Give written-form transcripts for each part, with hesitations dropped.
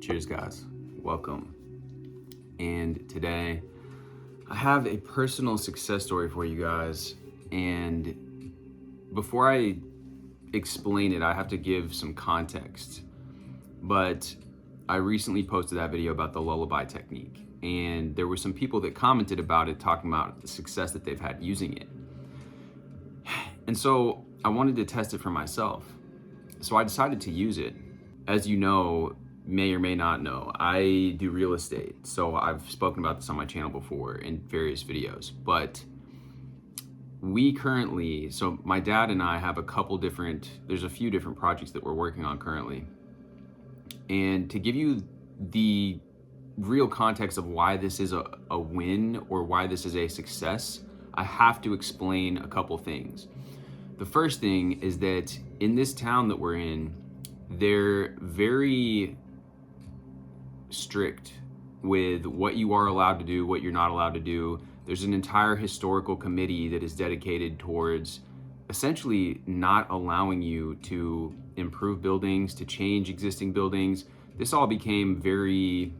Cheers, guys. Welcome. And today I have a personal success story for you guys. And before I explain it, I have to give some context. But I recently posted that video about the Lullaby technique, and there were some people that commented about it, talking about the success that they've had using it. And so I wanted to test it for myself. So I decided to use it. As you know, may or may not know, I do real estate. So I've spoken about this on my channel before in various videos. But we currently, so my dad and I have there's a few different projects that we're working on currently. And to give you the real context of why this is a win or why this is a success, I have to explain a couple things. The first thing is that in this town that we're in, they're very strict with what you are allowed to do, what you're not allowed to do. There's an entire historical committee that is dedicated towards essentially not allowing you to improve buildings, to change existing buildings. This all became very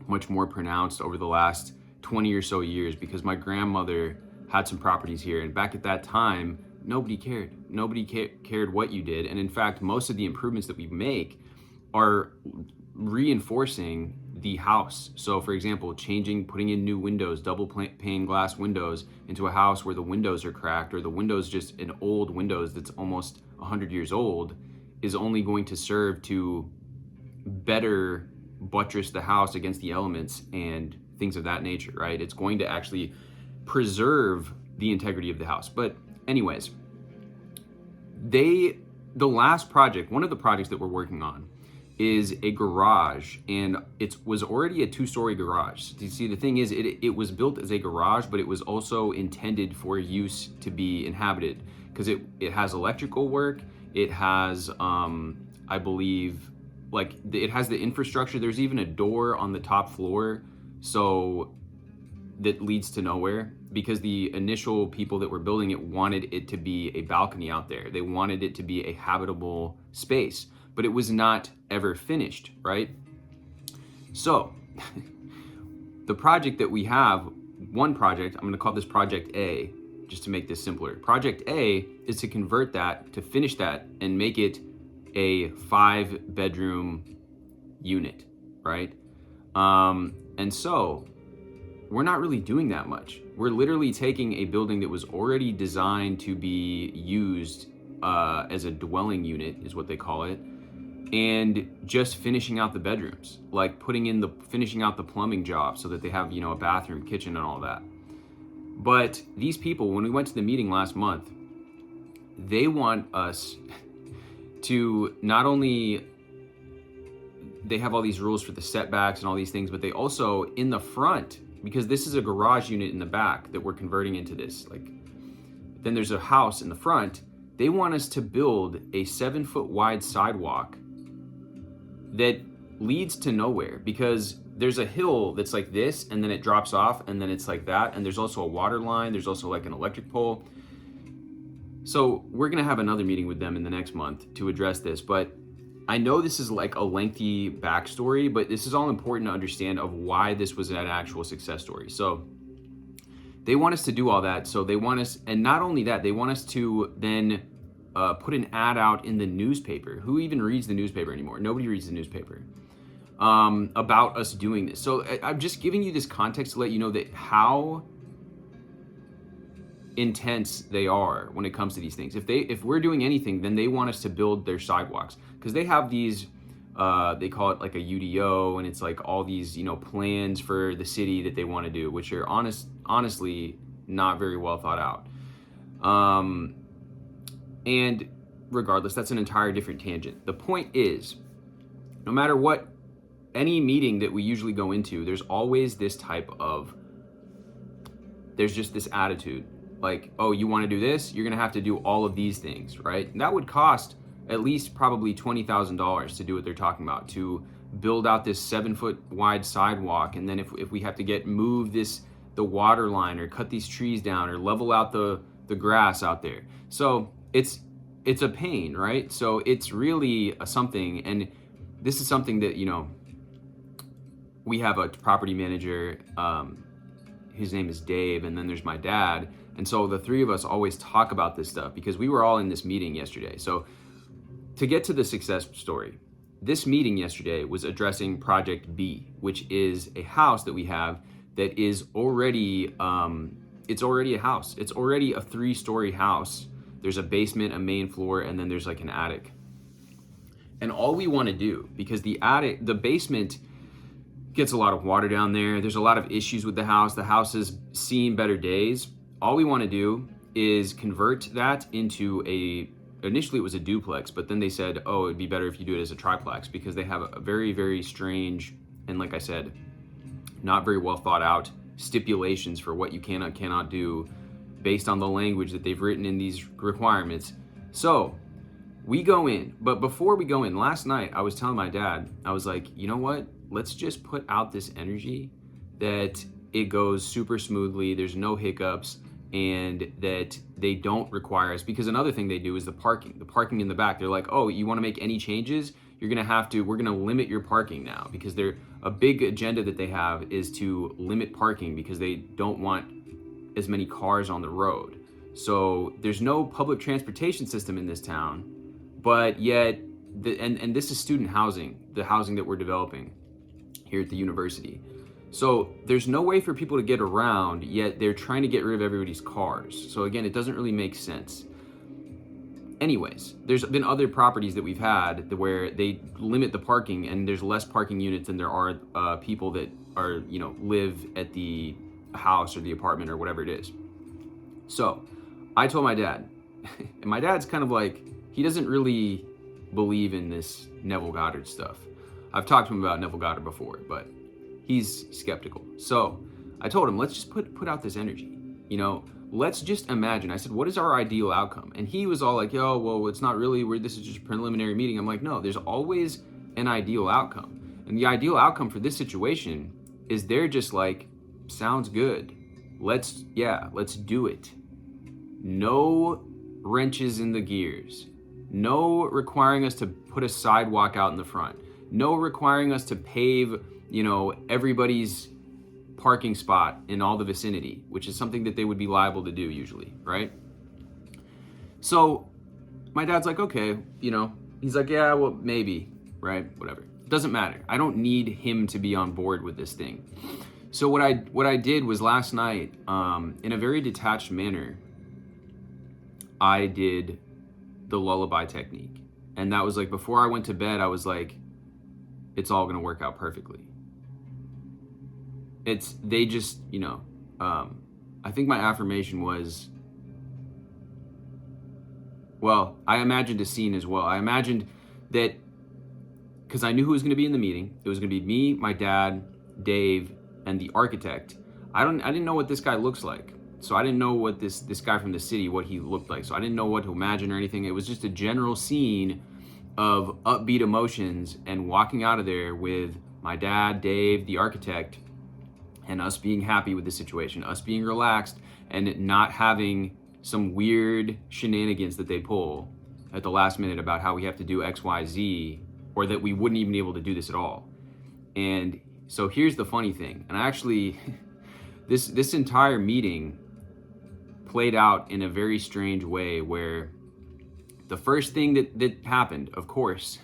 much more pronounced over the last 20 or so years because my grandmother had some properties here, and back at that time, nobody cared. Nobody cared what you did. And in fact, most of the improvements that we make are reinforcing the house. So for example, putting in new windows, double pane glass windows into a house where the windows are cracked, or the windows just an old windows that's almost 100 years old, is only going to serve to better buttress the house against the elements and things of that nature, right? It's going to actually preserve the integrity of the house. But anyways, one of the projects that we're working on is a garage, and it was already a 2-story garage. You see, the thing is, it was built as a garage, but it was also intended for use to be inhabited because it has electrical work. It has, I believe, it has the infrastructure. There's even a door on the top floor, so that leads to nowhere, because the initial people that were building it wanted it to be a balcony out there. They wanted it to be a habitable space, but it was not ever finished, right? So the project that we have, one project, I'm going to call this Project A, just to make this simpler. Project A is to convert that, to finish that, and make it a 5-bedroom unit, right? And so we're not really doing that much. We're literally taking a building that was already designed to be used as a dwelling unit, is what they call it, and just finishing out the bedrooms, like finishing out the plumbing job so that they have, a bathroom, kitchen, and all that. But these people, when we went to the meeting last month, they want us to not only, they have all these rules for the setbacks and all these things, but they also, in the front, because this is a garage unit in the back that we're converting into this, then there's a house in the front. They want us to build a 7-foot wide sidewalk that leads to nowhere, because there's a hill that's like this, and then it drops off, and then it's like that, and there's also a water line, there's also like an electric pole. So we're gonna have another meeting with them in the next month to address this, but I know this is like a lengthy backstory, but this is all important to understand of why this was an actual success story. So they want us to do all that. So they want us, and not only that, they want us to then put an ad out in the newspaper. Who even reads the newspaper anymore? Nobody reads the newspaper. About us doing this. So I'm just giving you this context to let you know that how intense they are when it comes to these things. If we're doing anything, then they want us to build their sidewalks, because they have these they call it like a UDO, and it's like all these plans for the city that they want to do, which are honestly not very well thought out. And regardless, that's an entire different tangent. The point is, no matter what, any meeting that we usually go into, there's always this there's just this attitude like, oh, you want to do this? You're going to have to do all of these things, right? And that would cost at least probably $20,000 to do what they're talking about, to build out this 7-foot wide sidewalk. And then if we have to move the water line, or cut these trees down, or level out the grass out there. So it's a pain, right? So it's really something, and this is something that, we have a property manager. His name is Dave, and then there's my dad. And so the three of us always talk about this stuff because we were all in this meeting yesterday. So to get to the success story, this meeting yesterday was addressing Project B, which is a house that we have that is already, it's already a house. It's already a 3-story house. There's a basement, a main floor, and then there's like an attic. And all we want to do, because the basement gets a lot of water down there. There's a lot of issues with the house. The house has seen better days. All we want to do is convert that into initially it was a duplex, but then they said, oh, it'd be better if you do it as a triplex because they have a very, very strange, and like I said, not very well thought out stipulations for what you cannot do based on the language that they've written in these requirements. So we go in, but before we go in, last night I was telling my dad, I was like, you know what? Let's just put out this energy that it goes super smoothly, there's no hiccups, and that they don't require us. Because another thing they do is the parking in the back. They're like, oh, you want to make any changes? We're gonna limit your parking now, because a big agenda that they have is to limit parking because they don't want as many cars on the road. So there's no public transportation system in this town, but yet, and this is student housing, the housing that we're developing here at the university. So there's no way for people to get around, yet they're trying to get rid of everybody's cars. So again, it doesn't really make sense. Anyways, there's been other properties that we've had where they limit the parking and there's less parking units than there are people that are, live at the house or the apartment or whatever it is. So I told my dad, and my dad's kind of like, he doesn't really believe in this Neville Goddard stuff. I've talked to him about Neville Goddard before, but he's skeptical. So I told him, let's just put out this energy. Let's just imagine. I said, what is our ideal outcome? And he was all like, yo, well, it's not really, this is just a preliminary meeting. I'm like, no, there's always an ideal outcome. And the ideal outcome for this situation is they're just like, sounds good. Let's do it. No wrenches in the gears. No requiring us to put a sidewalk out in the front. No requiring us to pave, everybody's parking spot in all the vicinity, which is something that they would be liable to do usually, right? So my dad's like, okay, he's like, yeah, well, maybe, right? Whatever. It doesn't matter. I don't need him to be on board with this thing. So what I did was last night, in a very detached manner, I did the lullaby technique. And that was like, before I went to bed, I was like, it's all going to work out perfectly. I think my affirmation was, well, I imagined a scene as well. I imagined that, because I knew who was going to be in the meeting. It was going to be me, my dad, Dave, and the architect. I didn't know what this guy looks like. So I didn't know what this guy from the city, what he looked like. So I didn't know what to imagine or anything. It was just a general scene of upbeat emotions and walking out of there with my dad, Dave, the architect, and us being happy with the situation, us being relaxed and not having some weird shenanigans that they pull at the last minute about how we have to do X, Y, Z, or that we wouldn't even be able to do this at all. And so here's the funny thing. And actually, this entire meeting played out in a very strange way, where the first thing that happened, of course,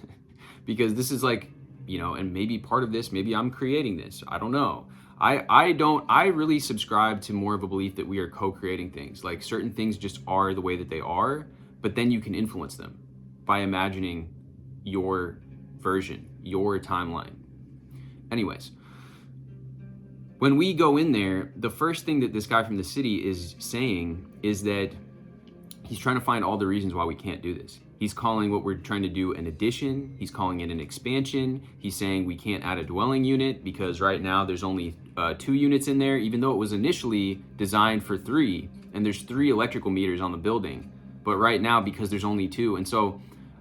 because this is like, and maybe part of this, maybe I'm creating this, I don't know. I really subscribe to more of a belief that we are co-creating things. Like, certain things just are the way that they are, but then you can influence them by imagining your version, your timeline. Anyways, when we go in there, the first thing that this guy from the city is saying is that he's trying to find all the reasons why we can't do this. He's calling what we're trying to do an addition. He's calling it an expansion. He's saying we can't add a dwelling unit because right now there's only 2 units in there, even though it was initially designed for 3, and there's 3 electrical meters on the building. But right now, because there's only 2, and so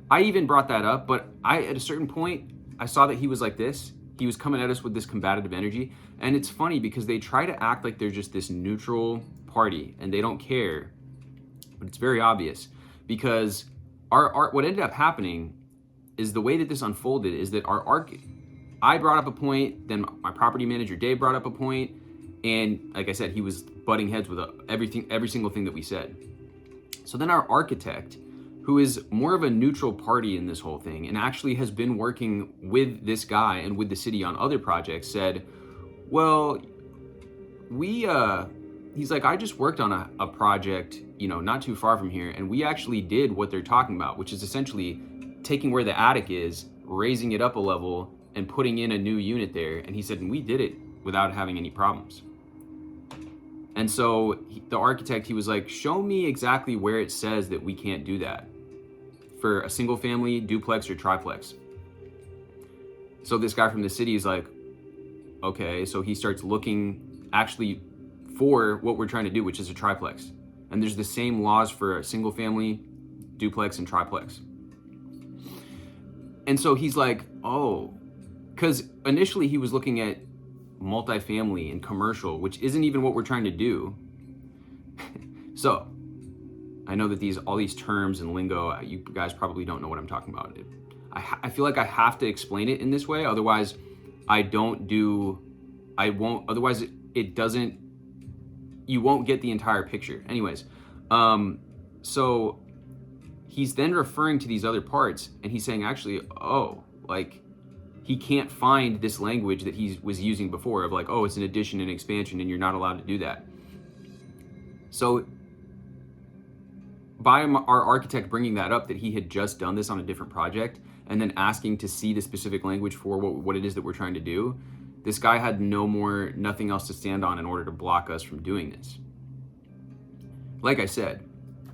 I even brought that up, but at a certain point, I saw that he was like this. He was coming at us with this combative energy. And it's funny because they try to act like they're just this neutral party and they don't care. But it's very obvious, because what ended up happening is the way that this unfolded is that I brought up a point, then my property manager Dave brought up a point, and like I said, he was butting heads with every single thing that we said. So then our architect, who is more of a neutral party in this whole thing and actually has been working with this guy and with the city on other projects, said, well, he's like, I just worked on a project, not too far from here, and we actually did what they're talking about, which is essentially taking where the attic is, raising it up a level, and putting in a new unit there. And he said, and we did it without having any problems. And so the architect, he was like, show me exactly where it says that we can't do that for a single family, duplex, or triplex. So this guy from the city is like, okay. So he starts looking actually for what we're trying to do, which is a triplex. And there's the same laws for a single family, duplex, and triplex. And so he's like, oh, because initially he was looking at multifamily and commercial, which isn't even what we're trying to do. So I know that all these terms and lingo, you guys probably don't know what I'm talking about. I feel like I have to explain it in this way. Otherwise otherwise it doesn't, you won't get the entire picture. Anyways, so he's then referring to these other parts, and he's saying actually, he can't find this language that he was using before of like, oh, it's an addition and expansion and you're not allowed to do that. So by our architect bringing that up, that he had just done this on a different project and then asking to see the specific language for what it is that we're trying to do, this guy had nothing else to stand on in order to block us from doing this. Like I said,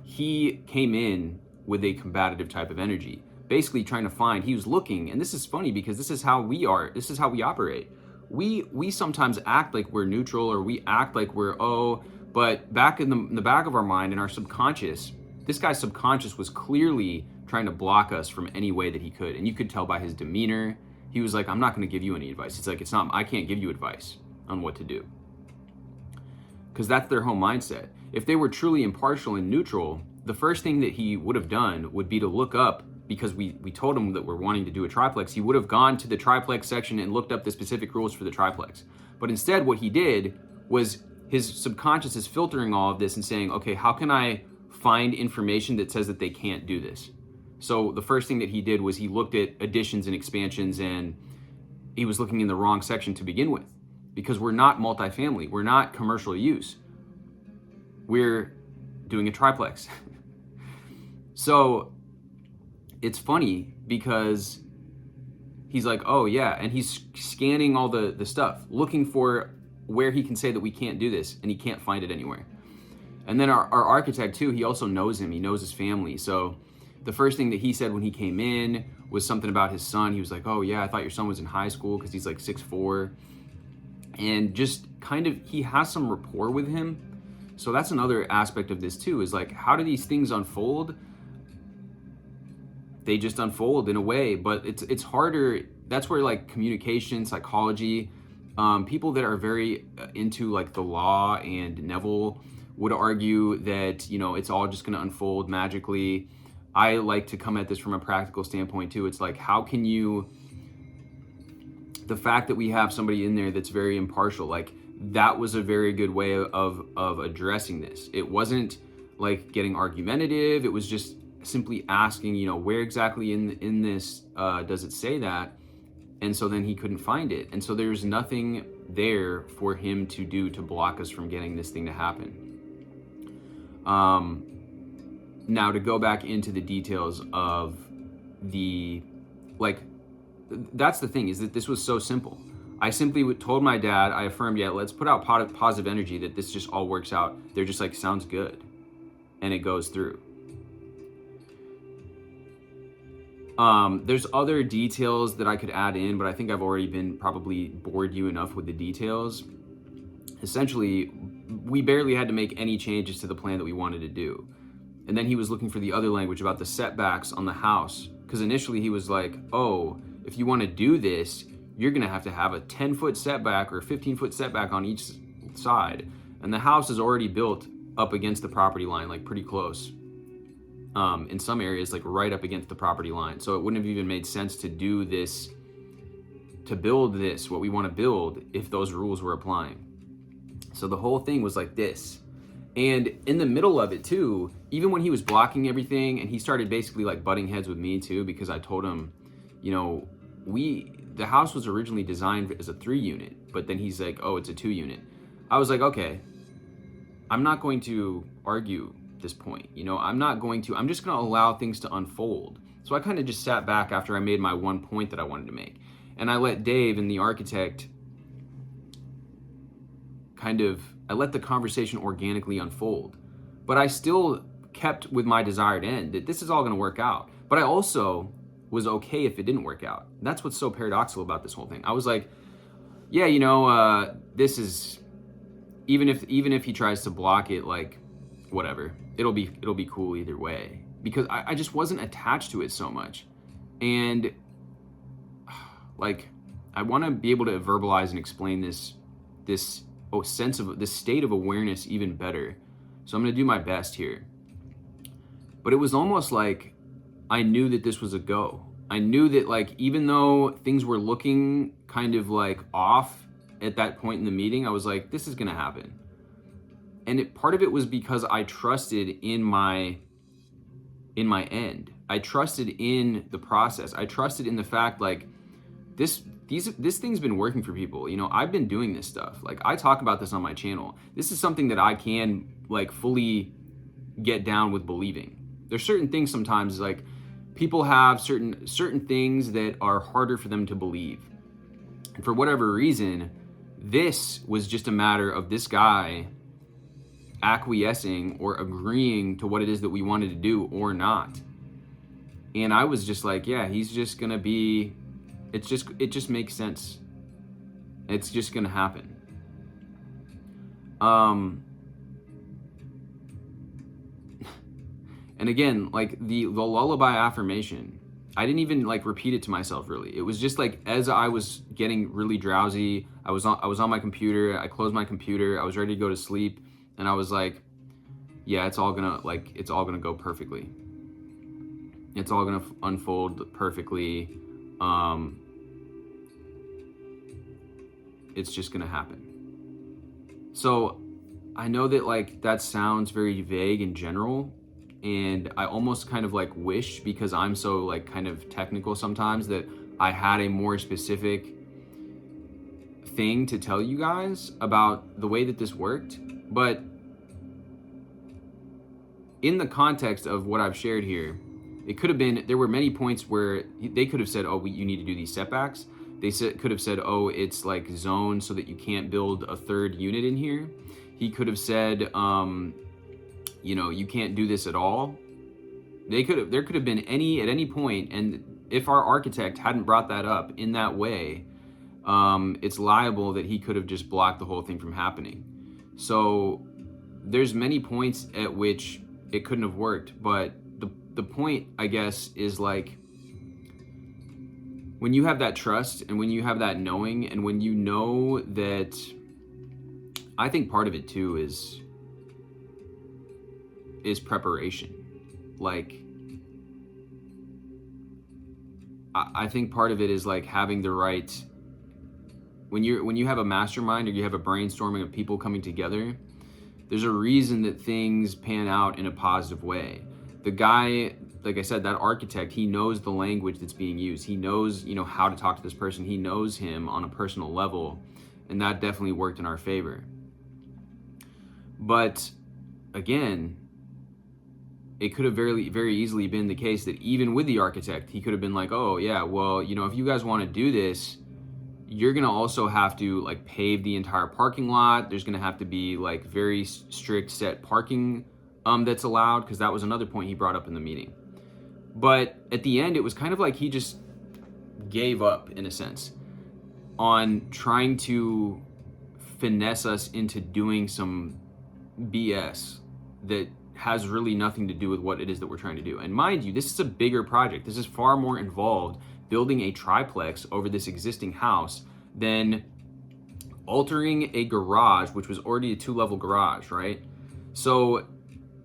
he came in with a combative type of energy, basically trying to find, he was looking, and this is funny because this is how we operate. We sometimes act like we're neutral, or we act like but back in the back of our mind, in our subconscious, this guy's subconscious was clearly trying to block us from any way that he could. And you could tell by his demeanor, he was like, I'm not going to give you any advice. It's like, I can't give you advice on what to do. Because that's their whole mindset. If they were truly impartial and neutral, the first thing that he would have done would be to look up, because we told him that we're wanting to do a triplex, he would have gone to the triplex section and looked up the specific rules for the triplex. But instead, what he did was his subconscious is filtering all of this and saying, okay, how can I find information that says that they can't do this? So the first thing that he did was he looked at additions and expansions, and he was looking in the wrong section to begin with, because we're not multifamily, we're not commercial use, we're doing a triplex. So it's funny because he's like, oh yeah, and he's scanning all the stuff, looking for where he can say that we can't do this, and he can't find it anywhere. And then our architect too, he also knows him, he knows his family. So the first thing that he said when he came in was something about his son. He was like, oh yeah, I thought your son was in high school, because he's like 6'4". And just kind of, he has some rapport with him. So that's another aspect of this too, is like, how do these things unfold? They just unfold in a way, but it's harder. That's where like communication, psychology, people that are very into like the law, and Neville would argue that, it's all just going to unfold magically. I like to come at this from a practical standpoint too. It's like, how can you, the fact that we have somebody in there that's very impartial, like that was a very good way of addressing this. It wasn't like getting argumentative. It was just simply asking, where exactly in this does it say that? And so then he couldn't find it. And so there's nothing there for him to do to block us from getting this thing to happen. Now to go back into the details of that's the thing, is that this was so simple. I simply told my dad, I affirmed, yeah, let's put out positive energy that this just all works out. They're just like, sounds good. And it goes through. There's other details that I could add in, but I think I've already probably bored you enough with the details. Essentially, we barely had to make any changes to the plan that we wanted to do. And then he was looking for the other language about the setbacks on the house. Because initially he was like, oh, if you want to do this, you're going to have a 10-foot setback or a 15-foot setback on each side. And the house is already built up against the property line, like pretty close. In some areas, like right up against the property line. So it wouldn't have even made sense to do this to build this, what we want to build, if those rules were applying. So the whole thing was like this. And in the middle of it too, even when he was blocking everything and he started basically like butting heads with me too, because I told him, you know, the house was originally designed as a 3-unit, but then he's like, oh, it's a 2-unit. I was like, okay, I'm not going to argue this point. You know, I'm just going to allow things to unfold. So I kind of just sat back after I made my one point that I wanted to make. And I let Dave and the architect I let the conversation organically unfold. But I still kept with my desired end that this is all going to work out. But I also was okay if it didn't work out. That's what's so paradoxical about this whole thing. I was like, yeah, you know, this is, even if he tries to block it, like, whatever, it'll be cool either way, because I just wasn't attached to it so much. And like, I want to be able to verbalize and explain this sense of this state of awareness even better. So I'm going to do my best here. But it was almost like I knew that this was a go. I knew that, like, even though things were looking kind of like off at that point in the meeting, I was like, this is going to happen. And part of it was because I trusted in my end. I trusted in the process. I trusted in the fact, like, this thing's been working for people. You know, I've been doing this stuff. Like, I talk about this on my channel. This is something that I can, like, fully get down with believing. There's certain things sometimes, like, people have certain things that are harder for them to believe. And for whatever reason, this was just a matter of this guy acquiescing or agreeing to what it is that we wanted to do or not. And I was just like, yeah, he's just gonna be, it just makes sense. It's just gonna happen. And again, like the lullaby affirmation, I didn't even like repeat it to myself really. It was just like, as I was getting really drowsy, I was on my computer, I closed my computer, I was ready to go to sleep, and I was like, yeah, it's all gonna go perfectly. It's all gonna unfold perfectly. It's just gonna happen. So I know that, like, that sounds very vague and general, and I almost kind of like wish, because I'm so like kind of technical sometimes, that I had a more specific thing to tell you guys about the way that this worked. But in the context of what I've shared here, it could have been, there were many points where they could have said, oh, you need to do these setbacks. They could have said, oh, it's like zoned so that you can't build a 3rd unit in here. He could have said, you know, you can't do this at all. There could have been at any point, and if our architect hadn't brought that up in that way, it's liable that he could have just blocked the whole thing from happening. So there's many points at which it couldn't have worked, but the point, I guess, is like, when you have that trust and when you have that knowing, and when you know that, I think part of it too is preparation. Like, I think part of it is like having the right, when you have a mastermind or you have a brainstorming of people coming together, there's a reason that things pan out in a positive way. The guy, like I said, that architect, he knows the language that's being used. He knows, you know, how to talk to this person. He knows him on a personal level, and that definitely worked in our favor. But again, it could have very, very easily been the case that even with the architect, he could have been like, oh yeah, well, you know, if you guys want to do this, you're going to also have to like pave the entire parking lot. There's going to have to be like very strict set parking that's allowed, because that was another point he brought up in the meeting. But at the end, it was kind of like he just gave up, in a sense, on trying to finesse us into doing some BS that has really nothing to do with what it is that we're trying to do. And mind you, this is a bigger project. This is far more involved, building a triplex over this existing house, than altering a garage, which was already a 2-level garage, right? So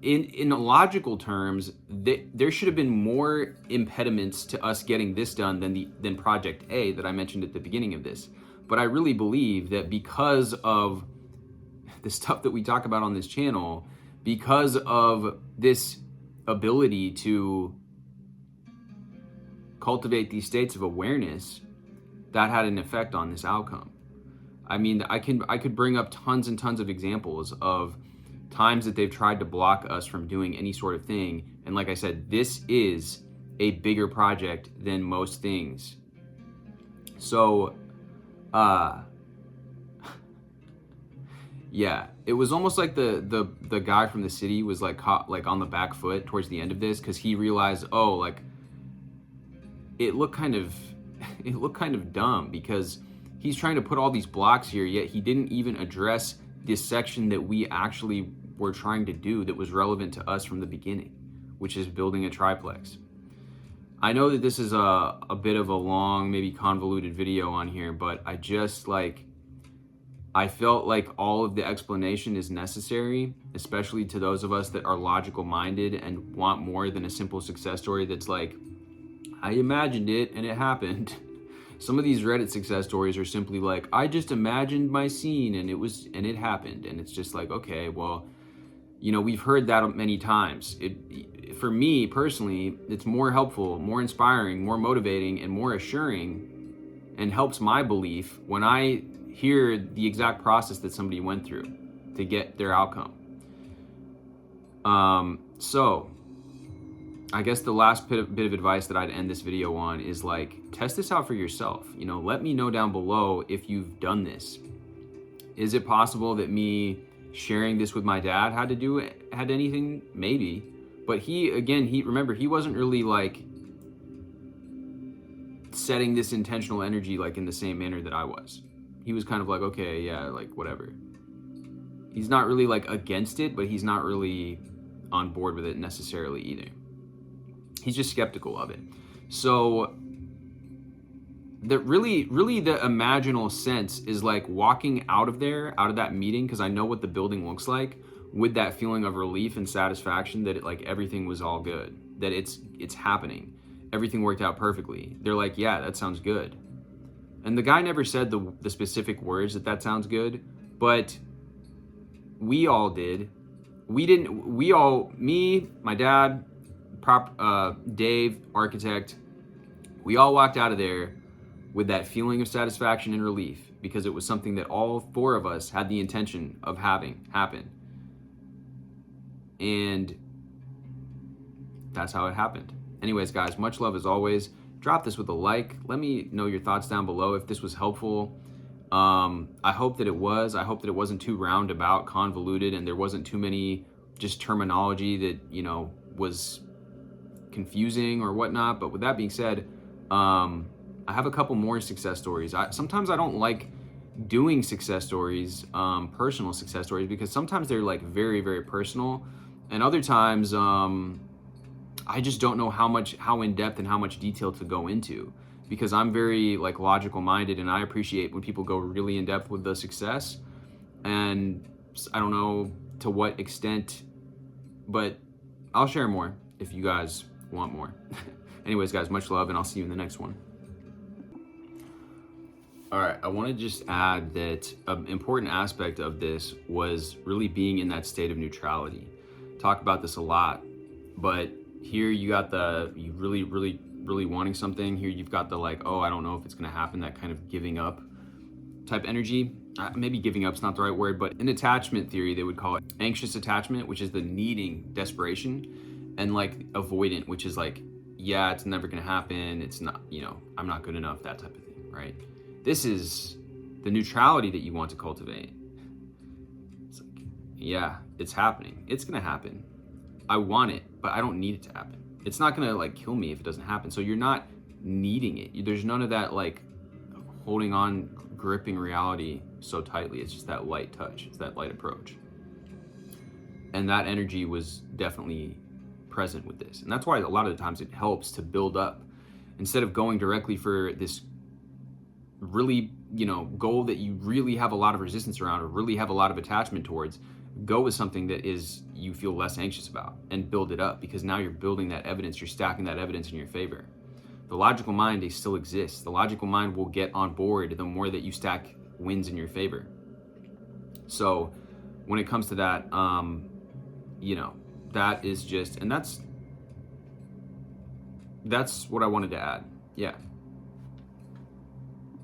in logical terms, there should have been more impediments to us getting this done than Project A that I mentioned at the beginning of this. But I really believe that because of the stuff that we talk about on this channel, because of this ability to cultivate these states of awareness, that had an effect on this outcome. I mean, I could bring up tons and tons of examples of times that they've tried to block us from doing any sort of thing. And like I said, this is a bigger project than most things. So, yeah, it was almost like the guy from the city was like caught like on the back foot towards the end of this, because he realized, oh, like it looked kind of dumb because he's trying to put all these blocks here, yet he didn't even address this section that we actually were trying to do that was relevant to us from the beginning, which is building a triplex. I know that this is a bit of a long, maybe convoluted video on here, but I felt like all of the explanation is necessary, especially to those of us that are logical minded and want more than a simple success story that's like, I imagined it and it happened. Some of these Reddit success stories are simply like, I just imagined my scene and it happened. And it's just like, okay, well, you know, we've heard that many times. For me personally, it's more helpful, more inspiring, more motivating, and more assuring, and helps my belief when I hear the exact process that somebody went through to get their outcome. So I guess the last bit of advice that I'd end this video on is like, test this out for yourself. You know, let me know down below if you've done this. Is it possible that me sharing this with my dad had anything? Maybe. But remember, he wasn't really like setting this intentional energy like in the same manner that I was. He was kind of like, okay, yeah, like whatever. He's not really like against it, but he's not really on board with it necessarily either. He's just skeptical of it. So the really the imaginal sense is like walking out of that meeting, because I know what the building looks like, with that feeling of relief and satisfaction that everything was all good, that it's happening, everything worked out perfectly. They're like, yeah, that sounds good. And the guy never said the specific words that sounds good, but we all did. Me, my dad, Dave, architect, we all walked out of there with that feeling of satisfaction and relief, because it was something that all four of us had the intention of having happen. And that's how it happened. Anyways, guys, much love as always. Drop this with a like. Let me know your thoughts down below if this was helpful. I hope that it was. I hope that it wasn't too roundabout, convoluted, and there wasn't too many just terminology that, you know, was confusing or whatnot. But with that being said, I have a couple more success stories. Sometimes I don't like doing success stories, personal success stories, because sometimes they're like very, very personal, and other times I just don't know how in depth and how much detail to go into, because I'm very like logical minded, and I appreciate when people go really in depth with the success, and I don't know to what extent, but I'll share more if you guys want more. Anyways, guys, much love, and I'll see you in the next one. All right, I want to just add that an important aspect of this was really being in that state of neutrality. Talk about this a lot, but here you got you really wanting something. Here you've got the like, oh, I don't know if it's going to happen, that kind of giving up type energy. Maybe giving up's not the right word, but in attachment theory, they would call it anxious attachment, which is the needing desperation, and like avoidant, which is like, yeah, it's never going to happen. It's not, you know, I'm not good enough, that type of thing, right? This is the neutrality that you want to cultivate. It's like, yeah, it's happening. It's going to happen. I want it, but I don't need it to happen. It's not going to like kill me if it doesn't happen. So you're not needing it. There's none of that like holding on, gripping reality so tightly. It's just that light touch. It's that light approach. And that energy was definitely present with this. And that's why a lot of the times it helps to build up. Instead of going directly for this really, you know, goal that you really have a lot of resistance around or really have a lot of attachment towards, go with something that is you feel less anxious about and build it up, because now you're building that evidence, you're stacking that evidence in your favor. The logical mind, they still exist. The logical mind will get on board the more that you stack wins in your favor. So when it comes to that, you know, that is just, and that's what I wanted to add. Yeah.